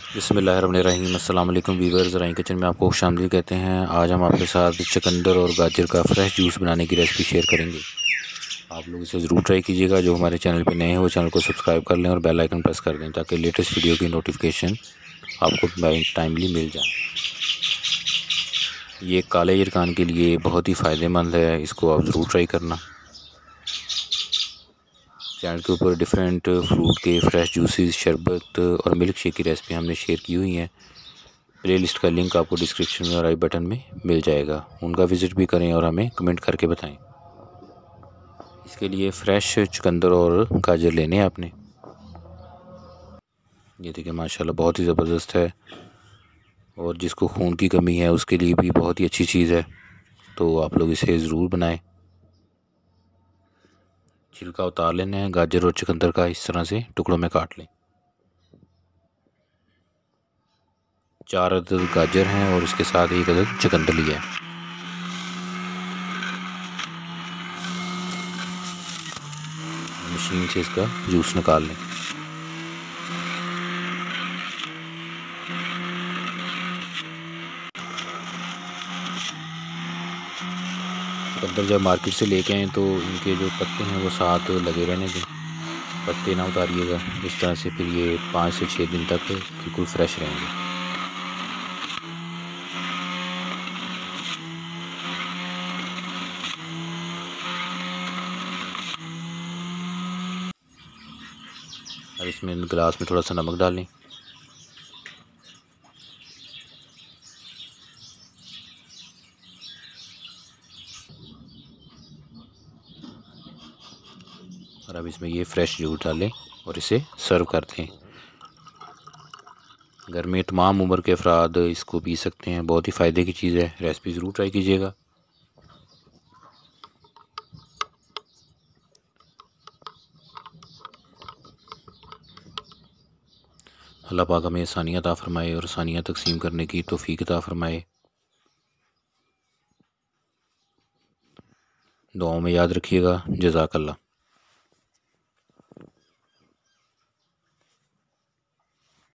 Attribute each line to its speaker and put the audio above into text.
Speaker 1: बिस्मिल्लाहिर्रहमानिर्रहीम। अस्सलाम वालेकुम वीवर्स, ज़राइन किचन में आपको खुशामदीद कहते हैं। आज हम आपके साथ चुकंदर और गाजर का फ़्रेश जूस बनाने की रेसिपी शेयर करेंगे। आप लोग इसे ज़रूर ट्राई कीजिएगा। जो हमारे चैनल पे नए हैं वो चैनल को सब्सक्राइब कर लें और बेल आइकन प्रेस कर दें ताकि लेटेस्ट वीडियो की नोटिफिकेशन आपको टाइमली मिल जाए। ये काले यरकान के लिए बहुत ही फ़ायदेमंद है, इसको आप ज़रूर ट्राई करना। चैनल के ऊपर डिफरेंट फ्रूट के फ्रेश जूसेस, शरबत और मिल्क शेक की रेसिपी हमने शेयर की हुई हैं। प्लेलिस्ट का लिंक आपको डिस्क्रिप्शन में और आई बटन में मिल जाएगा, उनका विज़िट भी करें और हमें कमेंट करके बताएं। इसके लिए फ़्रेश चुकंदर और गाजर लेने हैं आपने। ये देखिए माशाल्लाह बहुत ही ज़बरदस्त है और जिसको खून की कमी है उसके लिए भी बहुत ही अच्छी चीज़ है, तो आप लोग इसे ज़रूर बनाएं। छिलका उतार लेना है गाजर और चुकंदर का, इस तरह से टुकड़ों में काट लें। 4 अदद गाजर हैं और इसके साथ 1 अदद चुकंदर लिया है। मशीन से इसका जूस निकाल लें। चुकंदर जब मार्केट से लेके आएँ तो इनके जो पत्ते हैं वो साथ लगे रहने दें, पत्ते ना उतारिएगा। इस तरह से फिर ये 5 से 6 दिन तक बिल्कुल फ्रेश रहेंगे। अब इसमें गिलास में थोड़ा सा नमक डालें। और अब इसमें ये फ्रेश जूस डालें और इसे सर्व कर दें। घर में तमाम उम्र के अफराद इसको पी सकते हैं, बहुत ही फ़ायदे की चीज़ है। रेसिपी ज़रूर ट्राई कीजिएगा। अल्लाह पाक हमें आसानियाँ अता फ़रमाए और आसानियाँ तकसीम करने की तौफ़ीक अता फ़रमाए। दुआओं में याद रखिएगा। जज़ाकल्लाह।